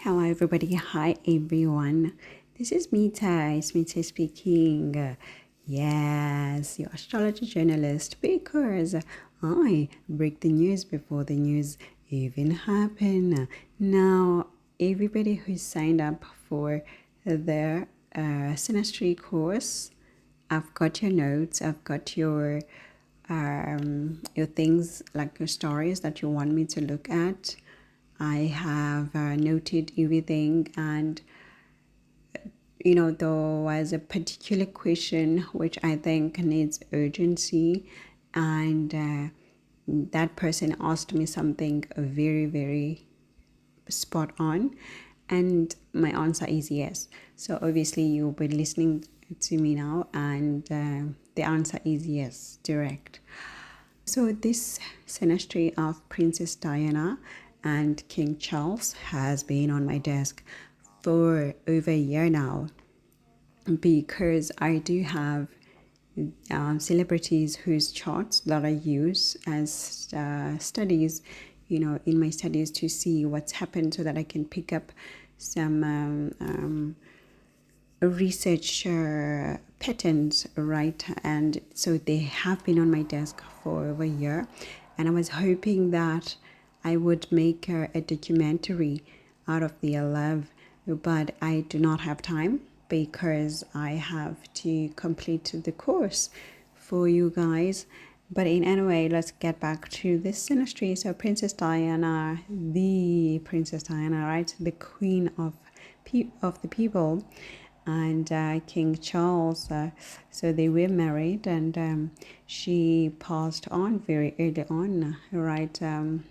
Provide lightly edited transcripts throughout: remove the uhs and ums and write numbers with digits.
Hello everybody, hi everyone. This is Mita speaking. Yes, your astrology journalist, because I break the news before the news even happen. Now, everybody who signed up for the Synastry course, I've got your notes, I've got your things like your stories that you want me to look at. I have noted everything, and there was a particular question which I think needs urgency, and that person asked me something very, very spot on, and my answer is yes. So obviously you'll be listening to me now, and the answer is yes, direct. So this Synastry of Princess Diana and King Charles has been on my desk for over a year now, because I do have celebrities whose charts that I use as studies, in my studies, to see what's happened so that I can pick up some research patterns, right? And so they have been on my desk for over a year, and I was hoping that I would make a documentary out of their love, but I do not have time because I have to complete the course for you guys. But in any way, let's get back to this Synastry. So Princess Diana, the Princess Diana, right? The queen of the people, and King Charles. So they were married, and she passed on very early on, right?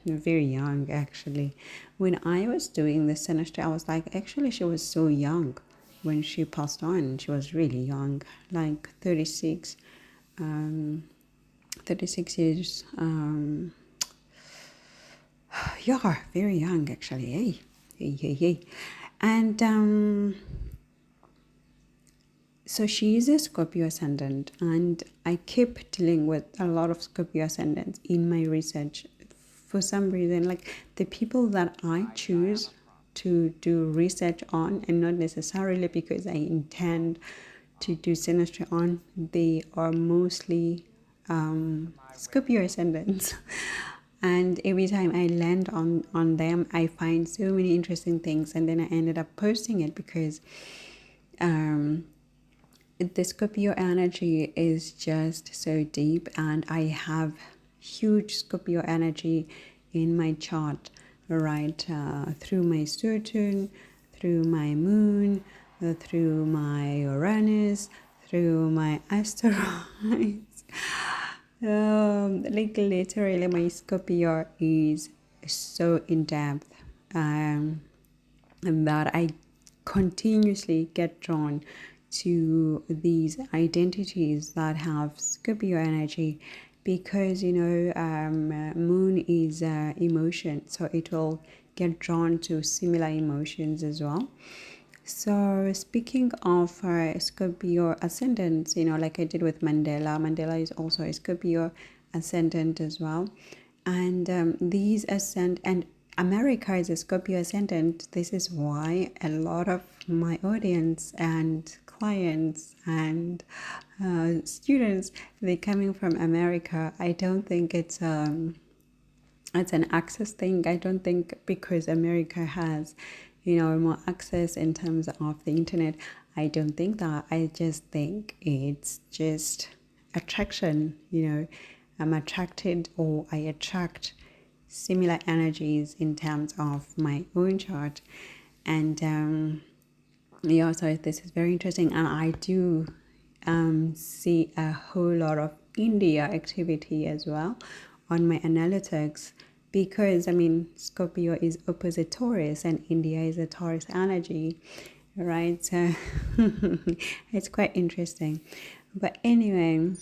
Very young, actually. When I was doing the Synastry, I was like, actually, she was so young when she passed on. She was really young, like 36, 36 years. Yeah, very young, actually. Hey. And so she is a Scorpio ascendant, and I keep dealing with a lot of Scorpio ascendants in my research. For some reason, like the people that I choose to do research on, and not necessarily because I intend to do Synastry on, they are mostly Scorpio ascendants. And every time I land on them, I find so many interesting things, and then I ended up posting it because the Scorpio energy is just so deep, and I have huge Scorpio energy in my chart, right? Through my Saturn, through my moon, through my Uranus, through my asteroids. Like literally, my Scorpio is so in depth, and that I continuously get drawn to these identities that have Scorpio energy, because moon is emotion, so it will get drawn to similar emotions as well. So speaking of Scorpio ascendants, like I did with Mandela is also a Scorpio ascendant as well, and these ascend, and America is a Scorpio ascendant. This is why a lot of my audience and clients and students, they're coming from America. I don't think it's an access thing. I don't think because America has, more access in terms of the internet. I don't think that. I just think it's just attraction. I'm attracted, or I attract similar energies in terms of my own chart. And so this is very interesting, and I do see a whole lot of India activity as well on my analytics, because Scorpio is opposite Taurus, and India is a Taurus energy, right? So it's quite interesting. But anyway,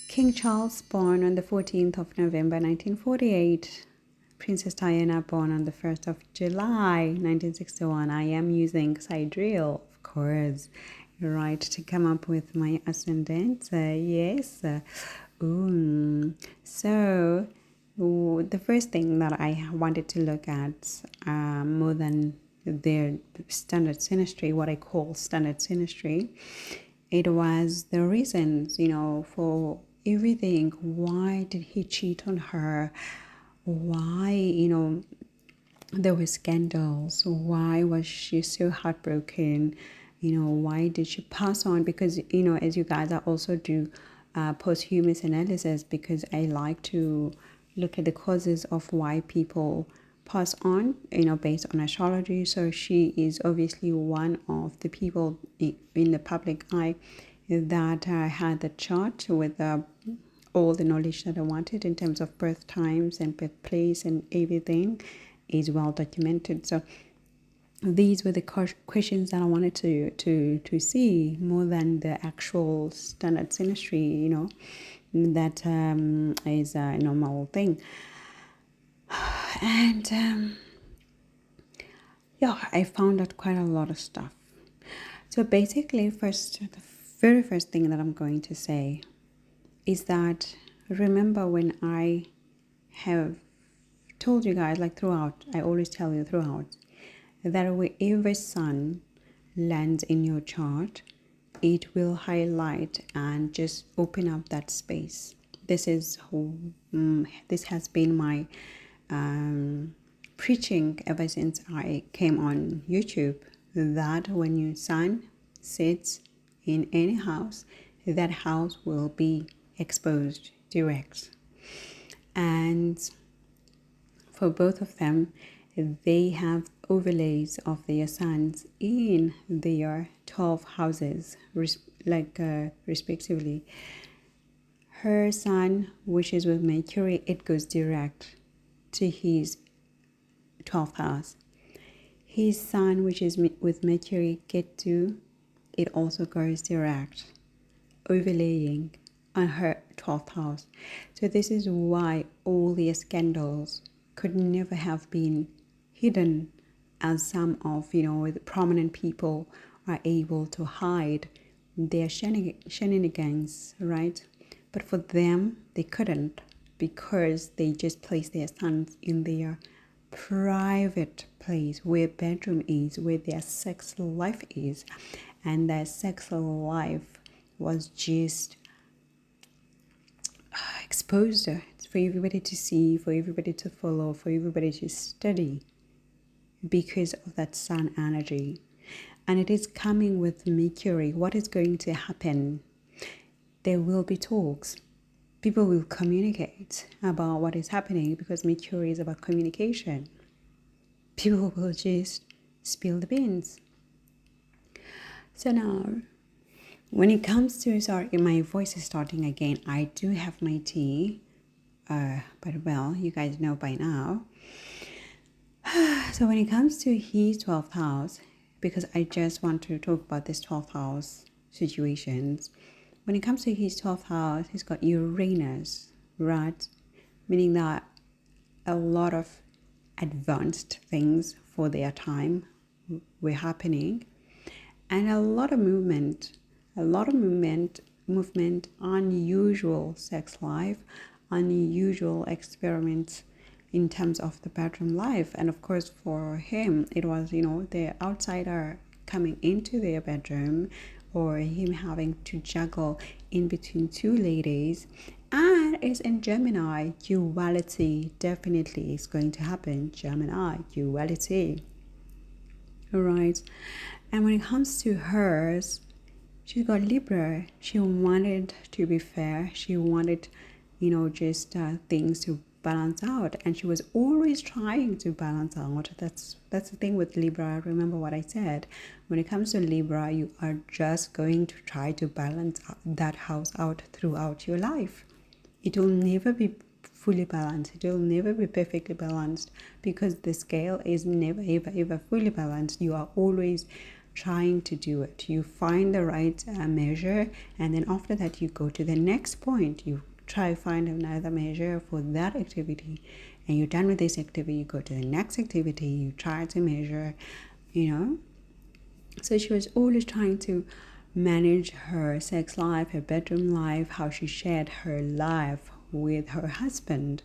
King Charles born on the 14th of November 1948. Princess Diana born on the 1st of July 1961. I am using sidereal, of course, right, to come up with my ascendant. Yes. So the first thing that I wanted to look at, more than their standard synastry, what I call standard synastry, it was the reasons, for everything. Why did he cheat on her? Why, there were scandals. Why was she so heartbroken? Why did she pass on? Because, as you guys, I also do posthumous analysis, because I like to look at the causes of why people pass on, based on astrology. So she is obviously one of the people in the public eye that had the chart with all the knowledge that I wanted in terms of birth times and birthplace and everything is well documented. So these were the questions that I wanted to see, more than the actual standard synastry, that is a normal thing. And I found out quite a lot of stuff. So basically, the very first thing that I'm going to say is that, remember when I have told you guys, like throughout, I always tell you throughout, that wherever sun lands in your chart, it will highlight and just open up that space. This has been my preaching ever since I came on YouTube, that when your sun sits in any house, that house will be exposed direct. And for both of them, they have overlays of their suns in their 12 houses, respectively. Her sun, which is with Mercury, it goes direct to his 12th house. His sun, which is with Mercury, Ketu, it also goes direct, overlaying on her 12th house. So this is why all the scandals could never have been hidden, as some of the prominent people are able to hide their shenanigans, right? But for them, they couldn't, because they just placed their suns in their private place, where bedroom is, where their sex life is, and their sex life was just exposed for everybody to see, for everybody to follow, for everybody to study, because of that sun energy. And it is coming with Mercury. What is going to happen? There will be talks. People will communicate about what is happening, because Mercury is about communication. People will just spill the beans. So now, when it comes to, sorry, my voice is starting again. I do have my tea, but well, you guys know by now. So when it comes to his 12th house, because I just want to talk about this 12th house situations. When it comes to his 12th house, he's got Uranus, right? Meaning that a lot of advanced things for their time were happening, and a lot of movement, unusual sex life, unusual experiments in terms of the bedroom life. And of course, for him, it was, the outsider coming into their bedroom, or him having to juggle in between two ladies. And it's in Gemini. Duality definitely is going to happen. Gemini, duality. All right. And when it comes to hers, she's got Libra. She wanted to be fair. She wanted, just things to balance out, and she was always trying to balance out. That's the thing with Libra. Remember what I said. When it comes to Libra, you are just going to try to balance that house out throughout your life. It will never be fully balanced. It will never be perfectly balanced, because the scale is never ever fully balanced. You are always trying to do it. You find the right measure, and then after that you go to the next point. You try to find another measure for that activity, and you're done with this activity, you go to the next activity, you try to measure, So she was always trying to manage her sex life, her bedroom life, how she shared her life with her husband.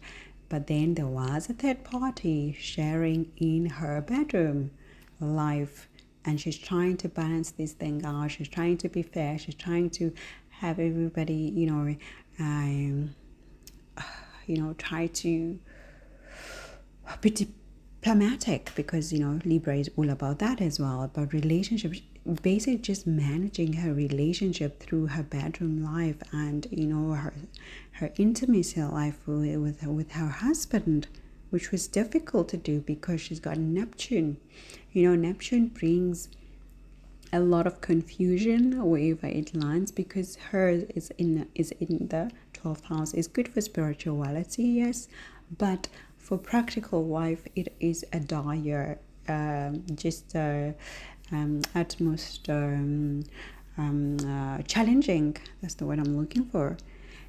But then there was a third party sharing in her bedroom life, and she's trying to balance this thing out. She's trying to be fair. She's trying to have everybody, try to be diplomatic, because Libra is all about that as well, about relationships, basically just managing her relationship through her bedroom life and her intimacy life with her husband, which was difficult to do because she's got Neptune. Neptune brings a lot of confusion wherever it lands, because hers is in the 12th house. It's good for spirituality, yes, but for practical life, it is a dire, at most challenging. That's the word I'm looking for.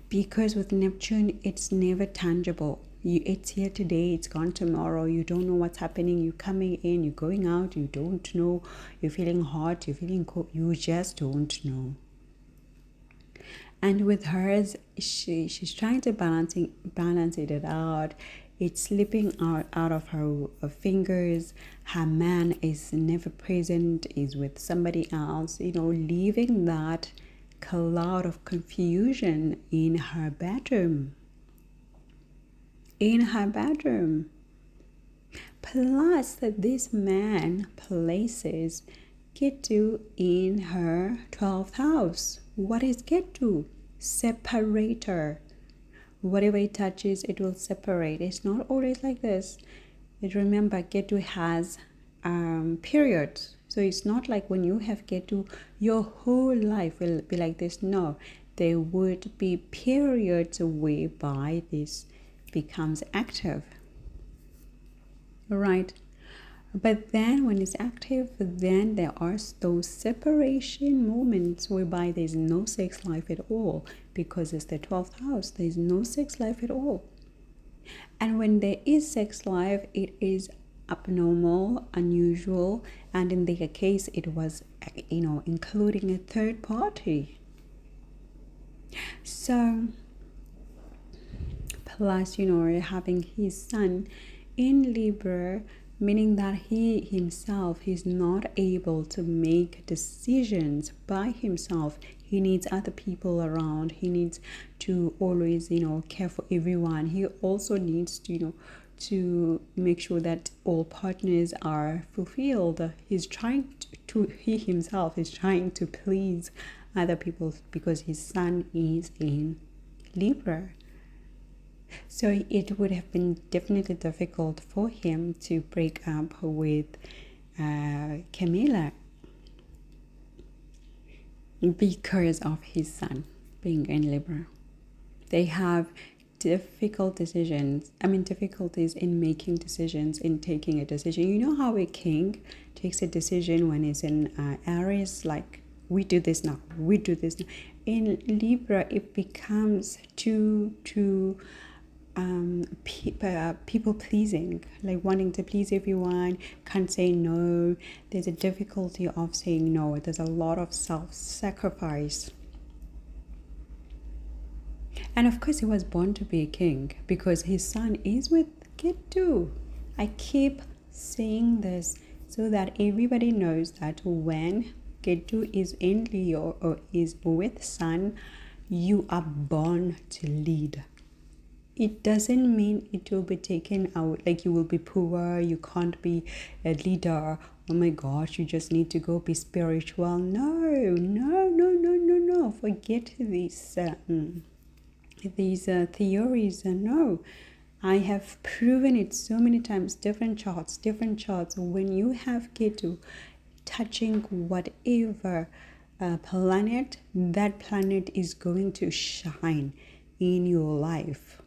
Because with Neptune, it's never tangible. It's here today, it's gone tomorrow. You don't know what's happening. You're coming in, you're going out, you don't know. You're feeling hot, you're feeling cold. You just don't know. And with hers, she's trying to balance it out. It's slipping out of her fingers. Her man is never present, is with somebody else, leaving that cloud of confusion in her bedroom. Plus, that this man places Ketu in her 12th house. What is Ketu? Separator. Whatever it touches, it will separate. It's not always like this. But remember, Ketu has periods. So it's not like when you have Ketu, your whole life will be like this. No, there would be periods whereby this becomes active. Right? But then when it's active, then there are those separation moments whereby there's no sex life at all, because it's the 12th house. There's no sex life at all. And when there is sex life, it is abnormal, unusual, and in their case, it was, including a third party. So, plus, having his sun in Libra, meaning that he himself is not able to make decisions by himself. He needs other people around. He needs to always, care for everyone. He also needs to, to make sure that all partners are fulfilled. He himself is trying to please other people because his sun is in Libra. So it would have been definitely difficult for him to break up with Camilla because of his sun being in Libra. They have difficulties in making decisions, in taking a decision. You know how a king takes a decision when it's in Aries, like, we do this now. In Libra, it becomes too people pleasing, like wanting to please everyone, can't say no. There's a difficulty of saying no. There's a lot of self-sacrifice. And of course, he was born to be a king because his sun is with Ketu. I keep saying this so that everybody knows that when Ketu is in Leo or is with sun, you are born to lead. It doesn't mean it will be taken out, like you will be poor, you can't be a leader. Oh my gosh, you just need to go be spiritual. No. Forget these theories. No. I have proven it so many times, different charts. When you have Ketu touching whatever planet, that planet is going to shine in your life.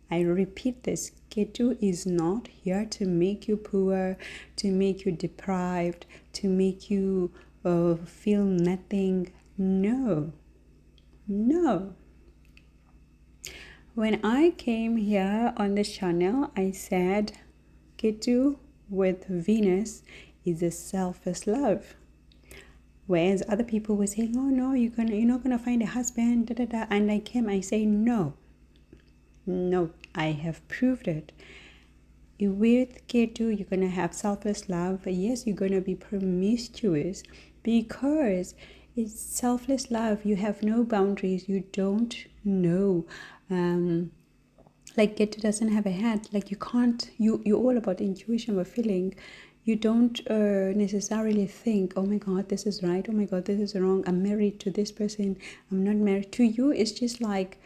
I repeat this, Ketu is not here to make you poor, to make you deprived, to make you feel nothing. No. When I came here on this channel, I said Ketu with Venus is a selfish love. Whereas other people were saying, oh no, you're not gonna find a husband, And I say no. I have proved it. With Ketu, you're going to have selfless love. Yes, you're going to be promiscuous because it's selfless love. You have no boundaries. You don't know. Like Ketu doesn't have a head. Like you can't, you're all about intuition or feeling. You don't necessarily think, oh my God, this is right. Oh my God, this is wrong. I'm married to this person. I'm not married. To you, it's just like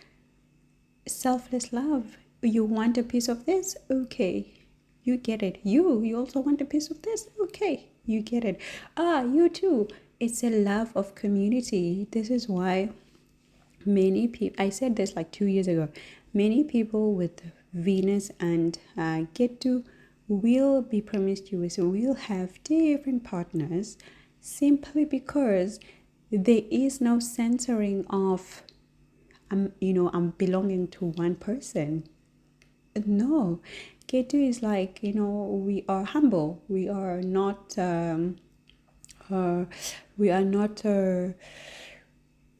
selfless love. You want a piece of this? Okay. You get it. You also want a piece of this? Okay. You get it. You too. It's a love of community. This is why many people, I said this like 2 years ago, many people with Venus and Ketu will be promiscuous, will have different partners simply because there is no censoring of, I'm belonging to one person. No, Ketu is like, we are humble. We are not,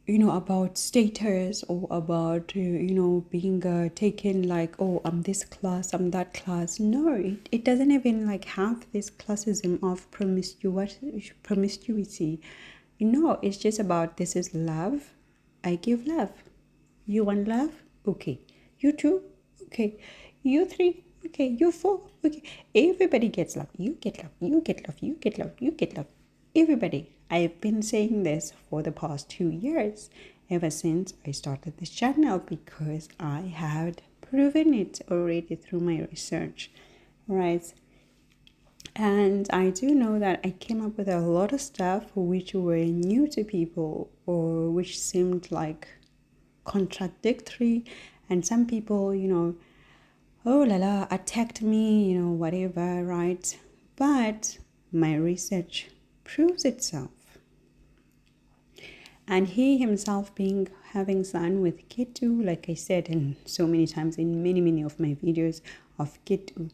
about status or about, being taken like, oh, I'm this class, I'm that class. No, it doesn't even like have this classism of promiscuity. No, it's just about this is love. I give love. You want love? Okay. You two? Okay. You three? Okay. You four? Okay. Everybody gets love. You get love. You get love. You get love. You get love. Everybody. I've been saying this for the past 2 years, ever since I started this channel, because I had proven it already through my research, right? And I do know that I came up with a lot of stuff which were new to people or which seemed like contradictory, and some people, oh la la, attacked me, whatever, right? But my research proves itself. And he himself having Sun with Ketu, like I said, and so many times in many of my videos of Ketu,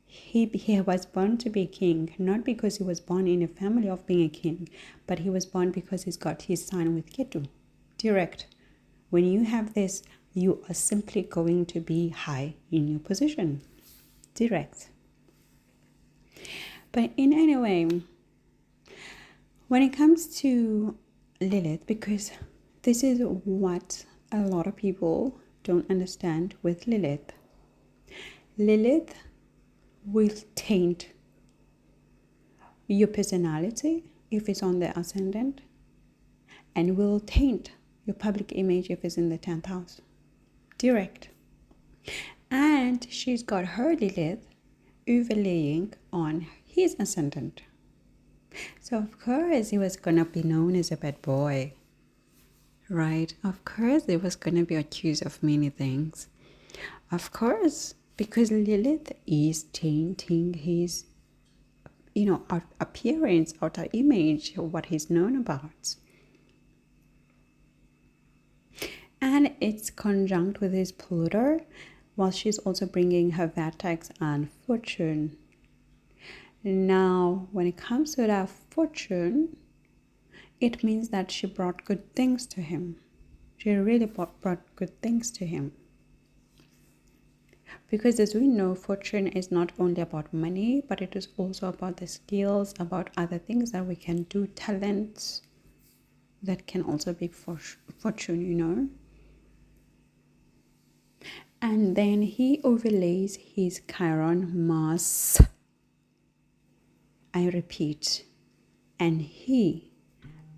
he was born to be a king, not because he was born in a family of being a king, but he was born because he's got his Sun with Ketu. Direct. When you have this, you are simply going to be high in your position. Direct. But in any way, when it comes to Lilith, because this is what a lot of people don't understand with Lilith. Lilith will taint your personality if it's on the ascendant, and will taint your public image if it's in the 10th house. Direct. And she's got her Lilith overlaying on his ascendant. So of course he was gonna be known as a bad boy, right? Of course he was gonna be accused of many things. Of course, because Lilith is tainting his, appearance, outer image, what he's known about. And it's conjunct with his Pluto, while she's also bringing her vertex and fortune. Now, when it comes to that fortune, it means that she brought good things to him. She really brought good things to him. Because as we know, fortune is not only about money, but it is also about the skills, about other things that we can do, talents that can also be fortune, And then he overlays his Chiron Mars. I repeat, and he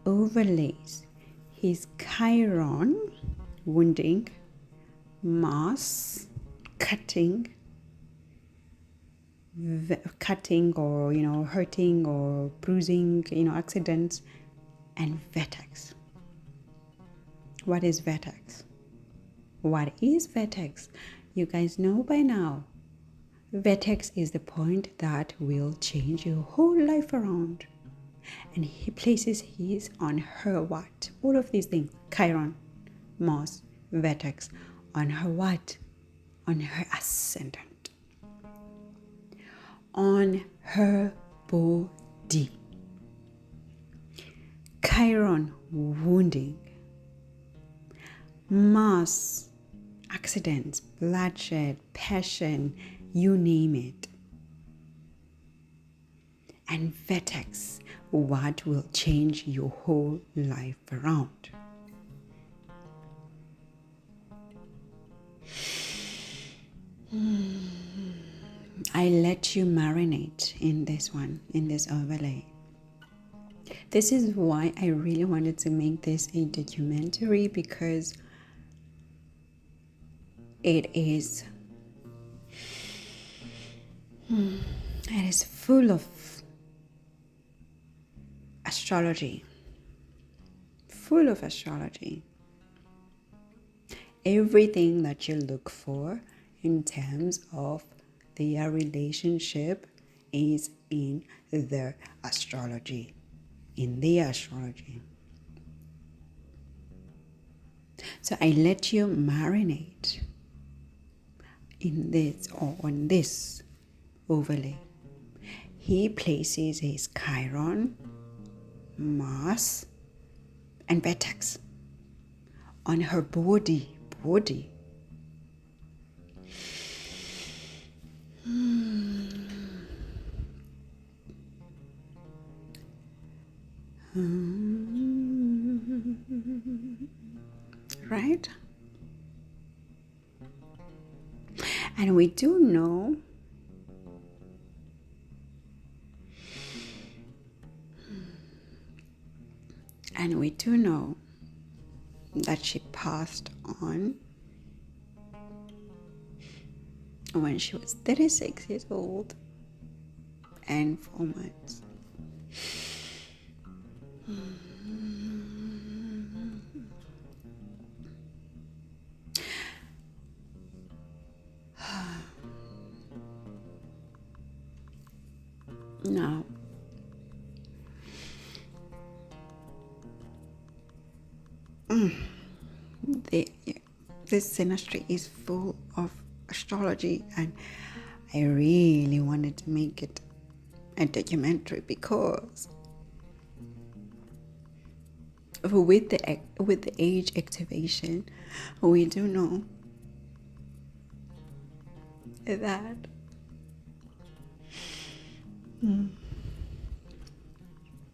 overlays his Chiron wounding, Mars cutting or hurting or bruising, accidents, and vertex. What is vertex? What is vertex? You guys know by now. Vertex is the point that will change your whole life around. And he places his on her what? All of these things. Chiron, Mars, vertex. On her what? On her ascendant. On her body. Chiron wounding. Mars accidents, bloodshed, passion, you name it. And vertex, what will change your whole life around. I let you marinate in this one, in this overlay. This is why I really wanted to make this a documentary, because it is full of astrology. Full of astrology. Everything that you look for in terms of their relationship is in their astrology. In their astrology. So I let you marinate in this or on this overlay. He places his Chiron, Mars, and vertex on her body. Right? And we do know that she passed on when she was 36 years old and 4 months. Now, this synastry is full of astrology, and I really wanted to make it a documentary because with the age activation, we do know that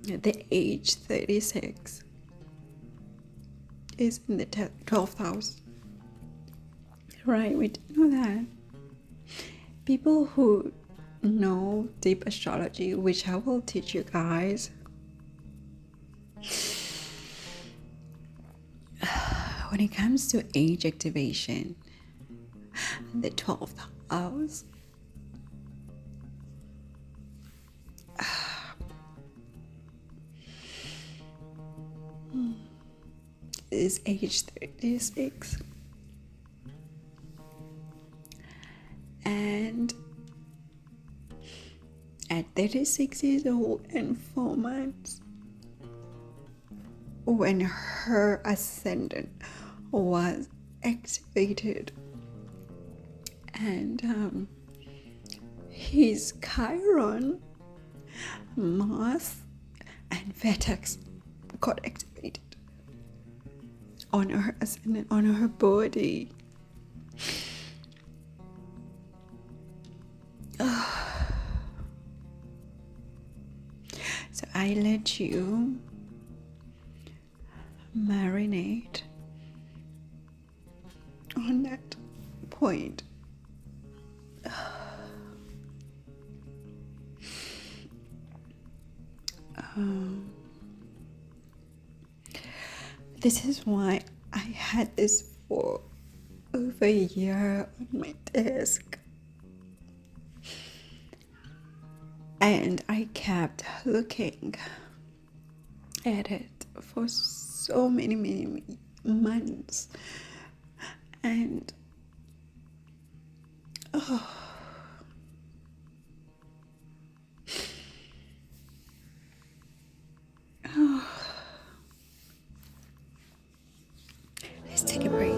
the age 36 is in the 12th house. Right, we do know that. People who know deep astrology, which I will teach you guys, when it comes to age activation, the 12th house is age 36. And at 36 years old and 4 months, when her ascendant was activated and his Chiron, Mars, and vertex got activated on her ascendant, on her body. So I let you marinate on that point. This is why I had this for over a year on my desk. And I kept looking at it for so many months. And let's take a break.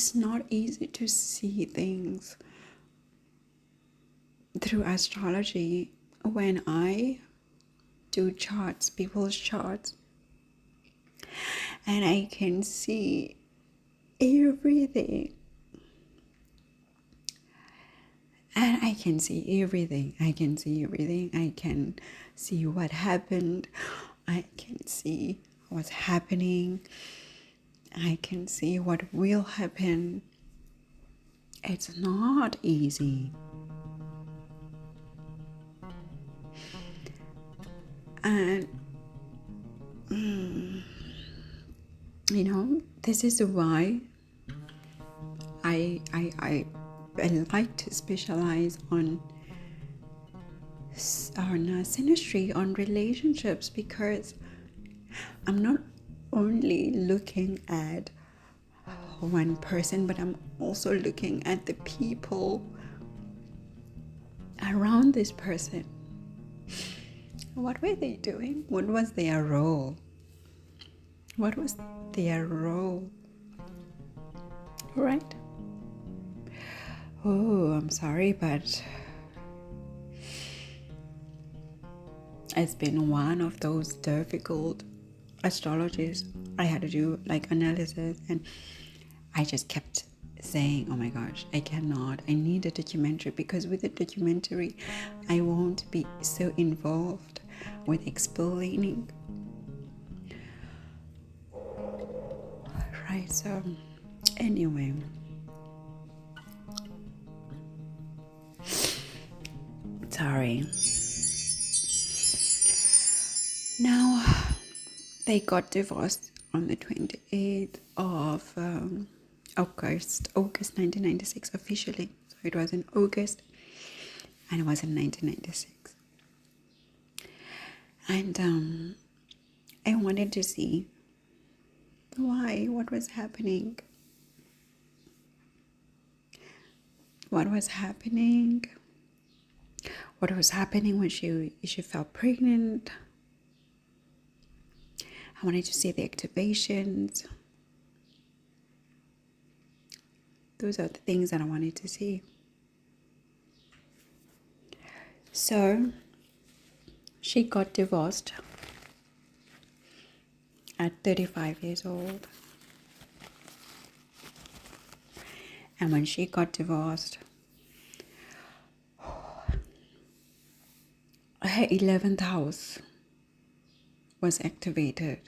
it's not easy to see things through astrology. When I do charts, people's charts, and I can see everything. And I can see everything. I can see everything. I can see what happened. I can see what's happening. I can see what will happen. It's not easy. And this is why I like to specialize on synastry, on relationships, because I'm not only looking at one person, but I'm also looking at the people around this person. What were they doing? What was their role? What was their role? Right? Oh, I'm sorry, but it's been one of those difficult astrologies. I had to do analysis, and I just kept saying, oh my gosh, I cannot. I need a documentary, because with a documentary, I won't be so involved with explaining. Right, so anyway. Sorry. Now, they got divorced on the 28th of August 1996 officially. So it was in August, and it was in 1996. And I wanted to see why, what was happening. What was happening when she fell pregnant. I wanted to see the activations. Those are the things that I wanted to see. So she got divorced at 35 years old. And when she got divorced, her 11th house was activated.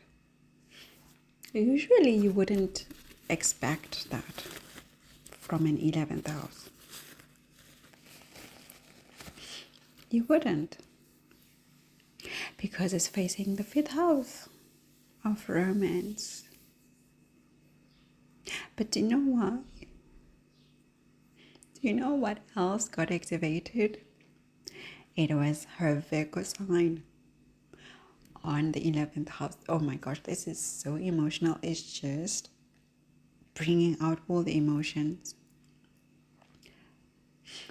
Usually you wouldn't expect that from an 11th house. You wouldn't. Because it's facing the 5th house of romance. But do you know what? Do you know what else got activated? It was her Virgo sign on the 11th house. Oh my gosh, this is so emotional. It's just bringing out all the emotions.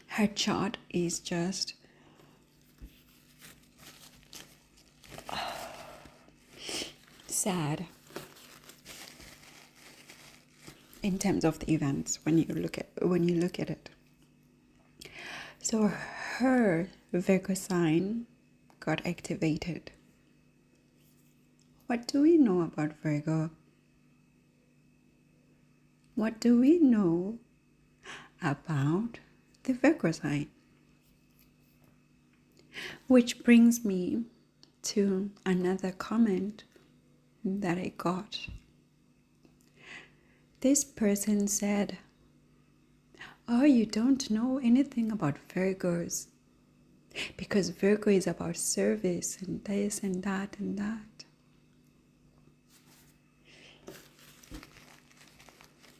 Her chart is just sad in terms of the events when you look at it. So her Virgo sign got activated. What do we know about Virgo? What do we know about the Virgo sign? Which brings me to another comment that I got. This person said, oh, you don't know anything about Virgos, because Virgo is about service and this and that and that.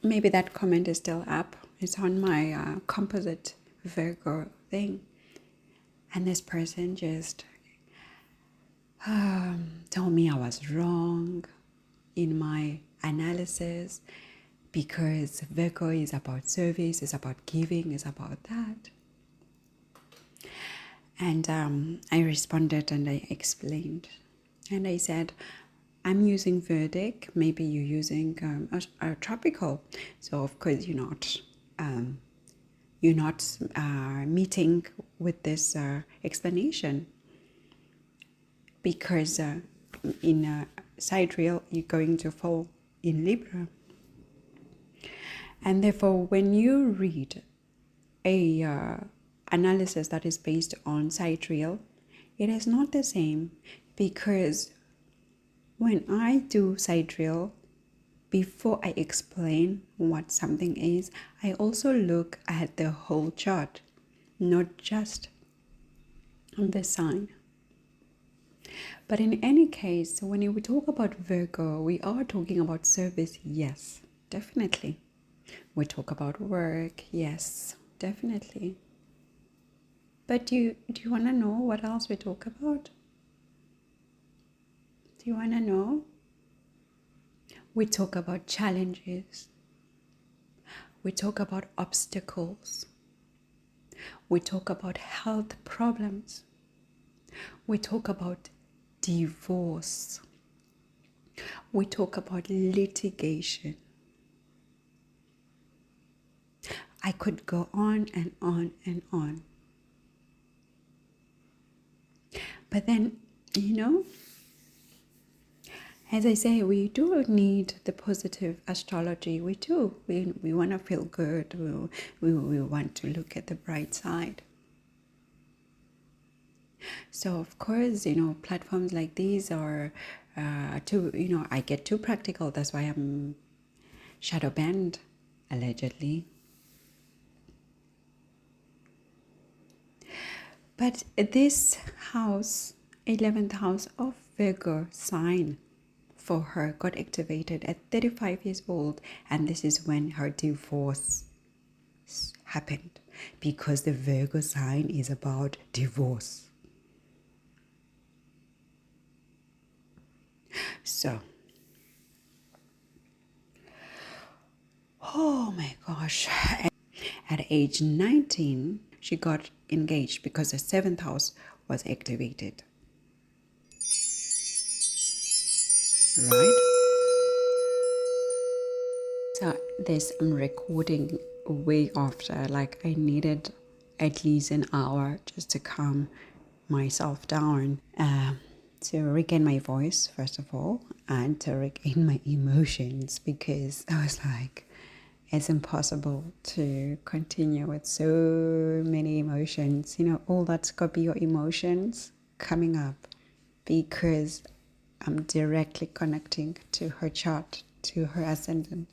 Maybe that comment is still up. It's on my composite Virgo thing. And this person just told me I was wrong in my analysis, because Virgo is about service, it's about giving, it's about that. And I responded and I explained. And I said, I'm using Vedic, maybe you're using a tropical. So of course you're not meeting with this explanation, because in sidereal you're going to fall in Libra. And therefore, when you read a analysis that is based on sidereal, it is not the same, because when I do sidereal, before I explain what something is, I also look at the whole chart, not just on the sign. But in any case, when we talk about Virgo, we are talking about service, yes, definitely. We talk about work, yes, definitely. But do you want to know what else we talk about? Do you want to know? We talk about challenges. We talk about obstacles. We talk about health problems. We talk about divorce. We talk about litigation. I could go on and on and on. But then, as I say, we do need the positive astrology. We do. We want to feel good. We want to look at the bright side. So, of course, platforms like these are I get too practical. That's why I'm shadow banned, allegedly. But this house, 11th house of Virgo sign for her, got activated at 35 years old. And this is when her divorce happened, because the Virgo sign is about divorce. So, oh my gosh, at age 19, she got engaged because the 7th house was activated. Right? So this I'm recording way after, like I needed at least an hour just to calm myself down, to regain my voice first of all, and to regain my emotions, because I was like, it's impossible to continue with so many emotions, all that Scorpio emotions coming up, because I'm directly connecting to her chart, to her ascendant,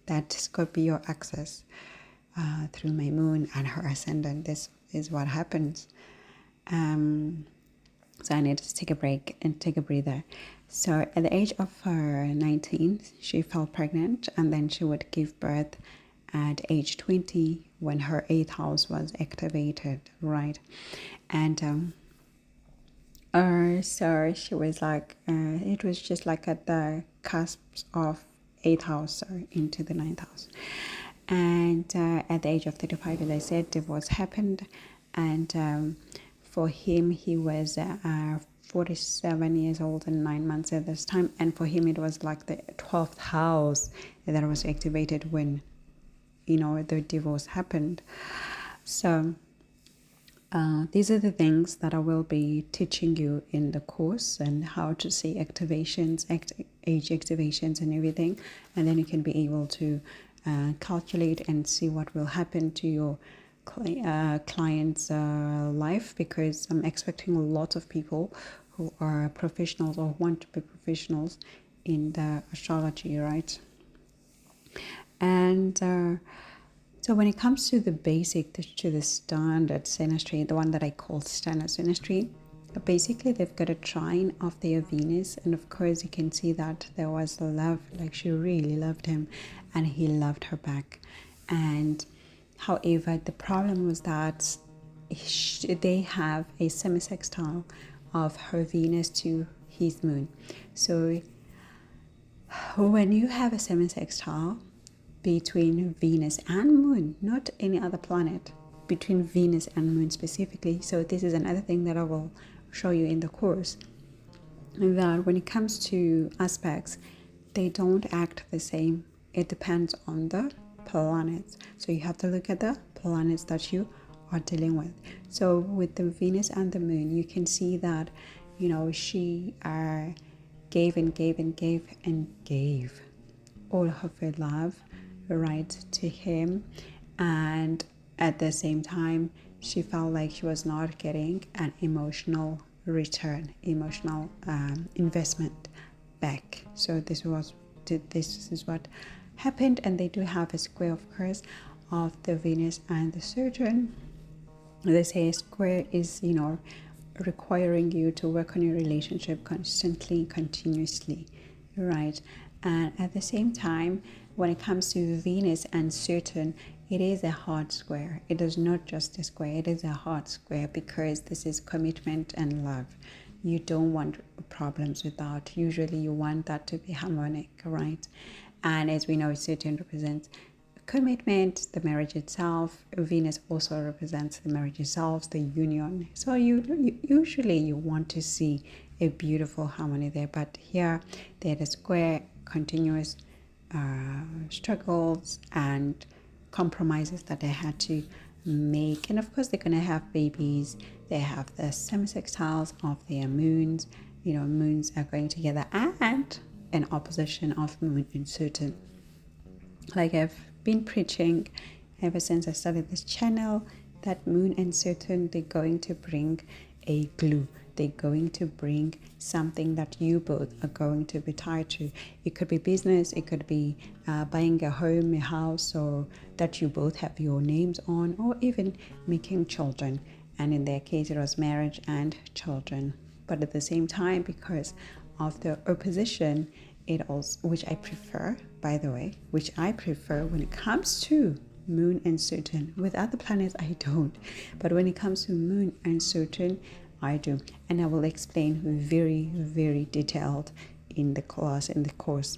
that Scorpio axis through my moon and her ascendant. This is what happens. So I need to take a break and take a breather. So at the age of 19, she fell pregnant, and then she would give birth at age 20 when her 8th house was activated, right? And so she was like, it was just like at the cusp of 8th house into the 9th house. And at the age of 35, as I said, divorce happened. And for him, he was 47 years old and 9 months at this time. And for him, it was like the 12th house that was activated when, the divorce happened. So these are the things that I will be teaching you in the course, and how to see activations, age activations and everything. And then you can be able to calculate and see what will happen to your client's life, because I'm expecting a lot of people who are professionals or want to be professionals in the astrology, right? And so when it comes to the basic, to the standard synastry, the one that I call standard synastry, basically they've got a trine of their Venus, and of course you can see that there was love, like she really loved him and he loved her back. And however, the problem was that they have a semi-sextile of her Venus to his moon. So when you have a semi-sextile between Venus and moon, not any other planet, between Venus and moon specifically, so this is another thing that I will show you in the course. that when it comes to aspects, they don't act the same. It depends on the planets. So you have to look at the planets that you are dealing with. So with the Venus and the Moon, you can see that, she gave and gave and gave and gave all of her love, right, to him. And at the same time, she felt like she was not getting an emotional return, emotional investment back. So this is what happened. And they do have a square, of course, of the Venus and the Saturn. They say a square is, requiring you to work on your relationship constantly, continuously, right? And at the same time, when it comes to Venus and Saturn, it is a hard square. It is not just a square, it is a hard square, because this is commitment and love. You don't want problems with that. Usually you want that to be harmonic, right? And as we know, Saturn represents commitment, the marriage itself. Venus also represents the marriage itself, the union. So usually you want to see a beautiful harmony there, but here they had a square, continuous struggles and compromises that they had to make. And of course they're going to have babies. They have the semi-sextiles of their moons. Moons are going together, and an opposition of Moon and Saturn. Like I've been preaching ever since I started this channel, that Moon and Saturn, they're going to bring a glue. They're going to bring something that you both are going to be tied to. It could be business, it could be buying a home, a house, or that you both have your names on, or even making children. And in their case, it was marriage and children. But at the same time, because of the opposition, it also, which I prefer, by the way, when it comes to Moon and Saturn. With other planets, I don't. But when it comes to Moon and Saturn, I do. And I will explain very, very detailed in the class, in the course.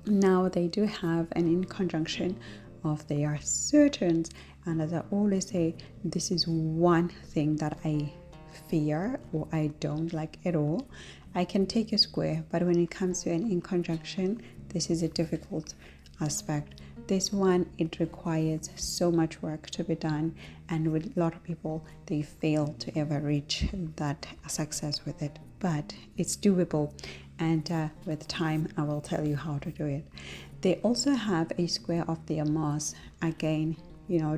Now, they do have an in conjunction of their Saturns. And as I always say, this is one thing that I fear or I don't like at all. I can take a square, but when it comes to an in conjunction, this is a difficult aspect. This one, it requires so much work to be done, and with a lot of people, they fail to ever reach that success with it. But it's doable, and with time, I will tell you how to do it. They also have a square of their Mars. Again,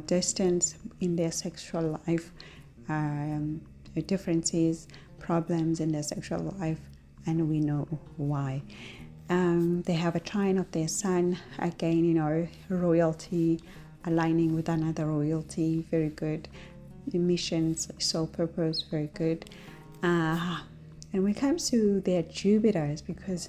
distance in their sexual life, differences, problems in their sexual life, and we know why. They have a trine of their Sun. Again, royalty aligning with another royalty, very good. Missions, soul purpose, very good. And when it comes to their Jupiters, because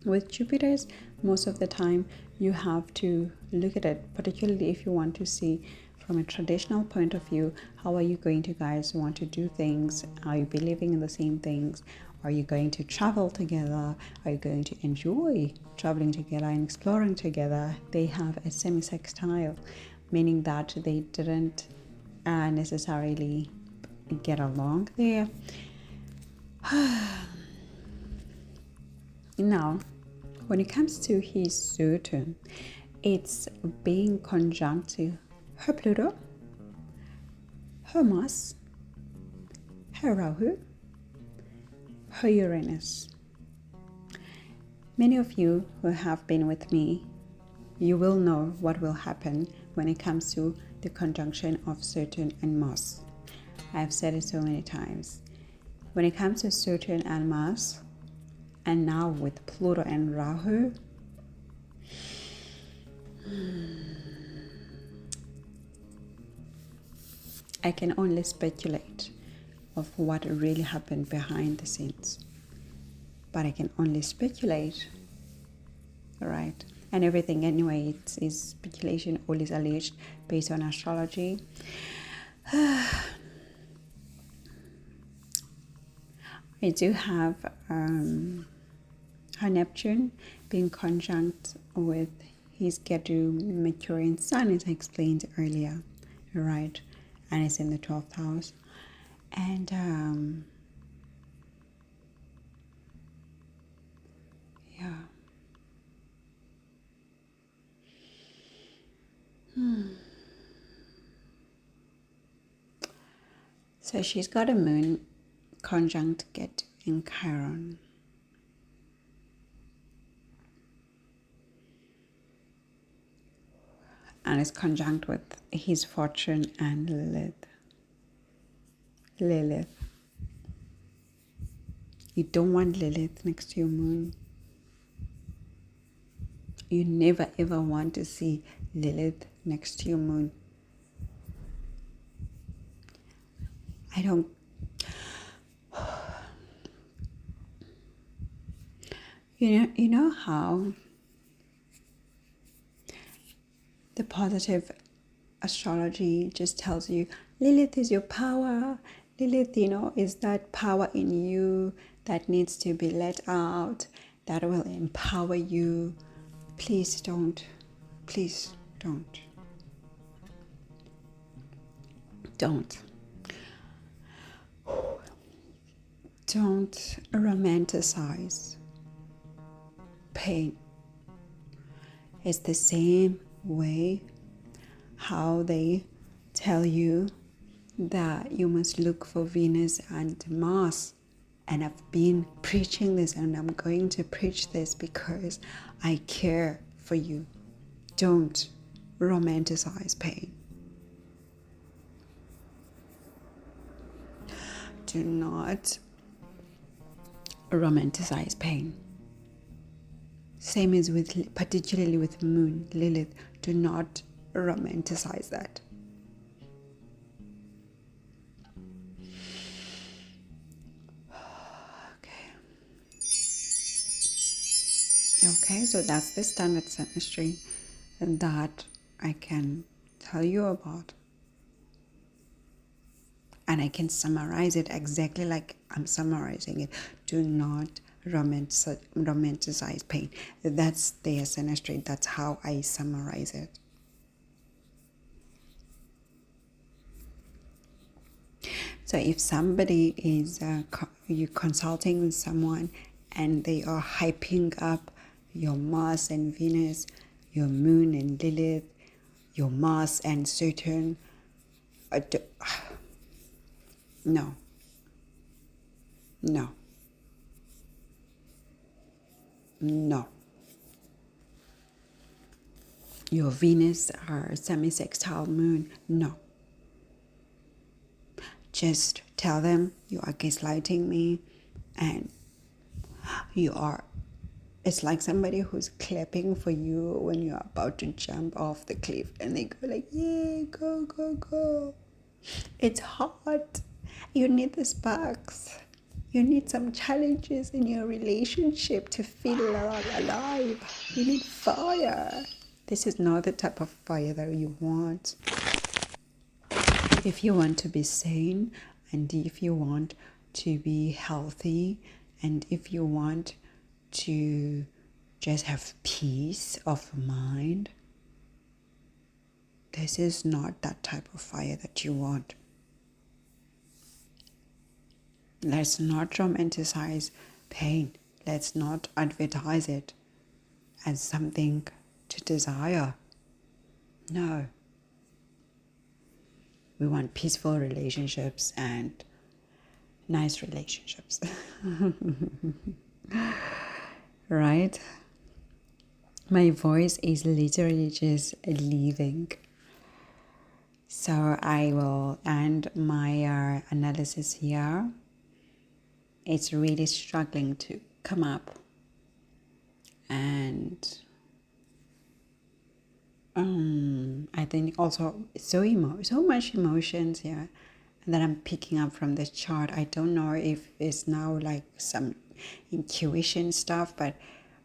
with Jupiters, most of the time you have to look at it, particularly if you want to see from a traditional point of view, how are you going to guys want to do things? Are you believing in the same things? Are you going to travel together? Are you going to enjoy traveling together and exploring together? They have a semi-sextile, meaning that they didn't necessarily get along there. Now, when it comes to his Saturn, it's being conjunct to her Pluto, her Mars, her Rahu, her Uranus. Many of you who have been with me, you will know what will happen when it comes to the conjunction of Saturn and Mars. I've said it so many times. When it comes to Saturn and Mars, and now with Pluto and Rahu, I can only speculate of what really happened behind the scenes. But I can only speculate, right? And everything anyway, it is speculation, always alleged based on astrology. I do have her Neptune being conjunct with his Ketu, Mercury, and Sun, as I explained earlier, right? And it's in the 12th house. And So she's got a moon conjunct Ketu in Chiron. And it's conjunct with his fortune and Lilith. You don't want Lilith next to your moon. You never ever want to see Lilith next to your moon. You know how the positive astrology just tells you Lilith is your power. Lilith, is that power in you that needs to be let out, that will empower you. Please don't. Please don't. Don't. Don't romanticize pain. It's the same way how they tell you that you must look for Venus and Mars. And I've been preaching this, and I'm going to preach this because I care for you. Don't romanticize pain. Do not romanticize pain. Same as with, particularly with Moon, Lilith. Do not romanticize that. Okay, so that's the standard synastry that I can tell you about. And I can summarize it exactly like I'm summarizing it. Do not romanticize pain. That's their synastry. That's how I summarize it. So if somebody is you consulting with someone and they are hyping up your Mars and Venus, your Moon and Lilith, your Mars and Saturn, no. Your Venus or semi-sextile Moon, no. Just tell them you are gaslighting me, and it's like somebody who's clapping for you when you're about to jump off the cliff, and they go like, yeah, go, go, go. It's hot. You need the sparks. You need some challenges in your relationship to feel alive. You need fire. This is not the type of fire that you want. If you want to be sane, and if you want to be healthy, and if you want to just have peace of mind, this is not that type of fire that you want. Let's not romanticize pain. Let's not advertise it as something to desire. No. We want peaceful relationships and nice relationships. Right? My voice is literally just leaving. So I will end my analysis here. It's really struggling to come up. And I think also so much emotions here that I'm picking up from this chart. I don't know if it's now like some intuition stuff, but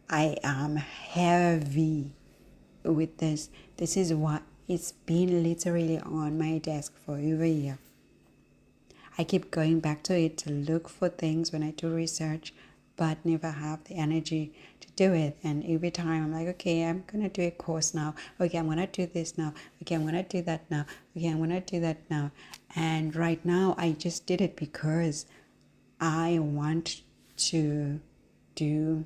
I am heavy with this. This is what it's been literally on my desk for over a year. I keep going back to it to look for things when I do research, but never have the energy to do it. And every time I'm like, okay, I'm going to do a course now. Okay, I'm going to do this now. Okay, I'm going to do that now. Okay, I'm going to do that now. And right now, I just did it because I want to do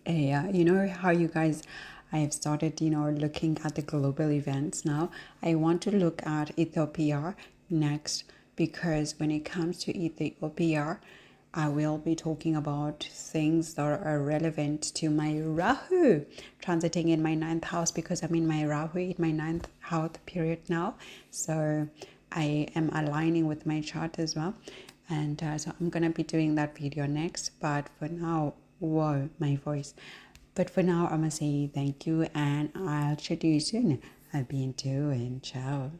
a, you know how you guys, I have started, looking at the global events now. I want to look at Ethiopia next because when it comes to Ethiopia, I will be talking about things that are relevant to my Rahu transiting in my 9th house, because I'm in my Rahu in my 9th house period now. So I am aligning with my chart as well. And so I'm going to be doing that video next. But for now, whoa, my voice. But for now, I'm going to say thank you and I'll chat to you soon. I've been doing. Ciao.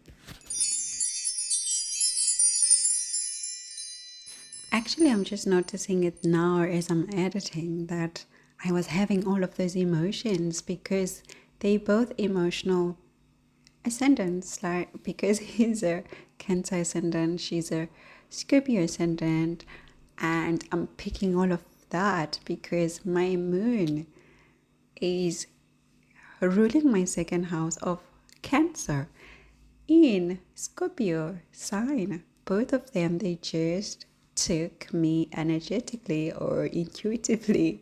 Actually, I'm just noticing it now as I'm editing that I was having all of those emotions because they both emotional ascendants, like because he's a Cancer ascendant, she's a Scorpio ascendant, and I'm picking all of that because my moon is ruling my 2nd house of Cancer in Scorpio sign. Both of them, they just took me energetically or intuitively.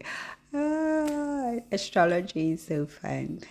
Astrology is so fun.